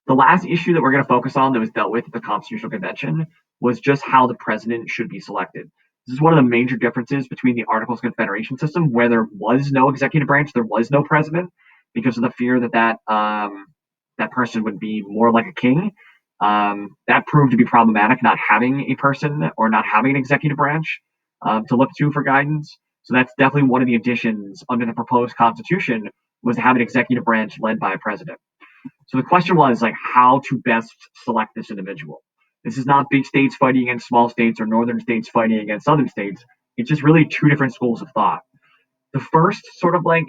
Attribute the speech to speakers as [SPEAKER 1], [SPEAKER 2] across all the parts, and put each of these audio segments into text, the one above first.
[SPEAKER 1] The last issue that we're going to focus on that was dealt with at the Constitutional Convention was just how the president should be selected. This is one of the major differences between the Articles of Confederation system, where there was no executive branch, there was no president, because of the fear that that person would be more like a king. That proved to be problematic, not having a person or not having an executive branch to look to for guidance. So that's definitely one of the additions under the proposed constitution, was to have an executive branch led by a president. So the question was like how to best select this individual. This is not big states fighting against small states or northern states fighting against southern states. It's just really two different schools of thought. The first sort of like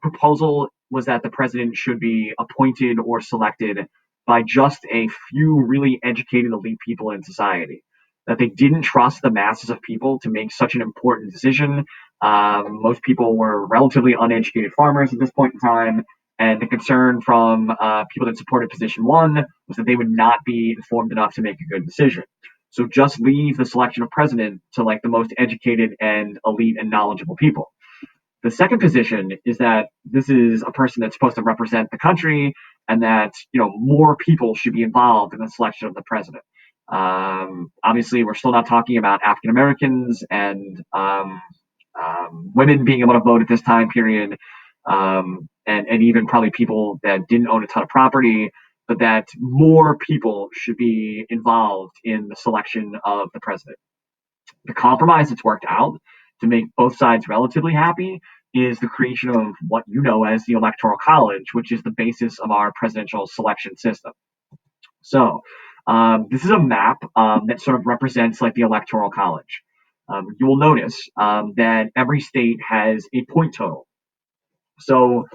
[SPEAKER 1] proposal was that the president should be appointed or selected by just a few really educated elite people in society. That they didn't trust the masses of people to make such an important decision. Most people were relatively uneducated farmers at this point in time, and the concern from people that supported position one was that they would not be informed enough to make a good decision. So just leave the selection of president to like the most educated and elite and knowledgeable people. The second position is that this is a person that's supposed to represent the country, and that more people should be involved in the selection of the president. Obviously, we're still not talking about African Americans and women being able to vote at this time period, and even probably people that didn't own a ton of property, but that more people should be involved in the selection of the president. The compromise that's worked out to make both sides relatively happy is the creation of what you know as the Electoral College, which is the basis of our presidential selection system. So this is a map that sort of represents like the Electoral College. You will notice that every state has a point total. So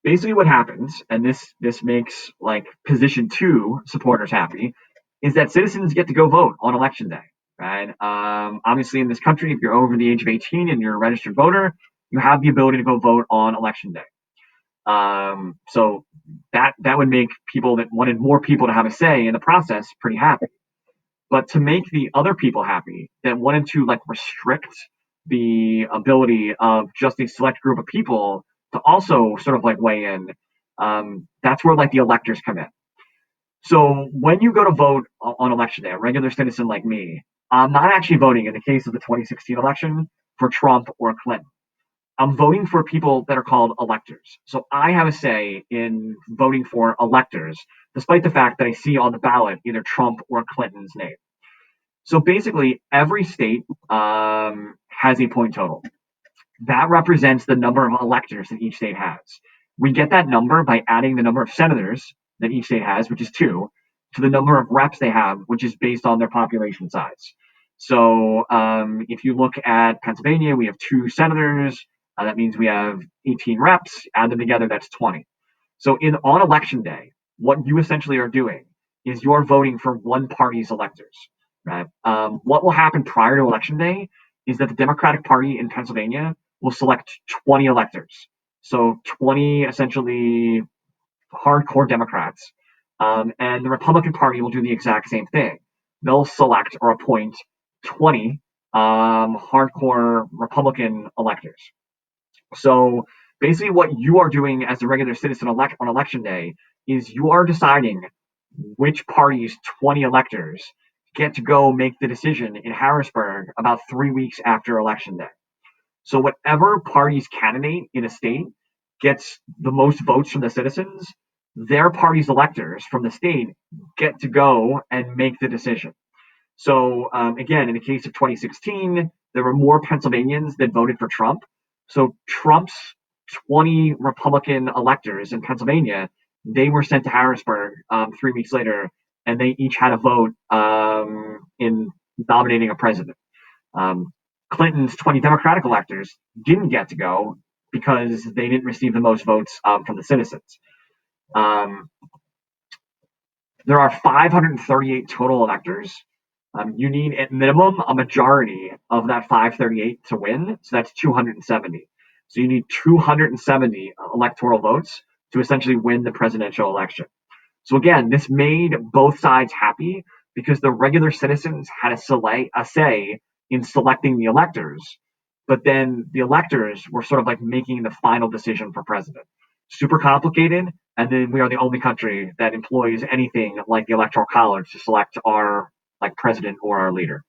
[SPEAKER 1] basically what happens, and this makes like position two supporters happy, is that citizens get to go vote on election day. Right? Obviously, in this country, if you're over the age of 18 and you're a registered voter, you have the ability to go vote on election day. So that would make people that wanted more people to have a say in the process pretty happy. But to make the other people happy that wanted to like restrict the ability of just a select group of people to also sort of like weigh in, that's where like the electors come in. So when you go to vote on election day, a regular citizen like me, I'm not actually voting in the case of the 2016 election for Trump or Clinton. I'm voting for people that are called electors. So I have a say in voting for electors, despite the fact that I see on the ballot either Trump or Clinton's name. So basically, every state has a point total. That represents the number of electors that each state has. We get that number by adding the number of senators that each state has, which is two, to the number of reps they have, which is based on their population size. So if you look at Pennsylvania, we have two senators. That means we have 18 reps. Add them together, that's 20. So on election day, what you essentially are doing is you're voting for one party's electors. Right? What will happen prior to election day is that the Democratic Party in Pennsylvania will select 20 electors. So 20 essentially hardcore Democrats. And the Republican Party will do the exact same thing. They'll select or appoint 20 hardcore Republican electors. So basically, what you are doing as a regular citizen on election day is you are deciding which party's 20 electors get to go make the decision in Harrisburg about 3 weeks after election day. So whatever party's candidate in a state gets the most votes from the citizens, their party's electors from the state get to go and make the decision. So again, in the case of 2016, there were more Pennsylvanians that voted for Trump. So Trump's 20 Republican electors in Pennsylvania, they were sent to Harrisburg 3 weeks later, and they each had a vote in nominating a president. Clinton's 20 Democratic electors didn't get to go because they didn't receive the most votes from the citizens. There are 538 total electors. You need at minimum a majority of that 538 to win, so that's 270. So you need 270 electoral votes to essentially win the presidential election. So again, this made both sides happy because the regular citizens had a say in selecting the electors, but then the electors were sort of like making the final decision for president. Super complicated, And then we are the only country that employs anything like the Electoral College to select our like president or our leader.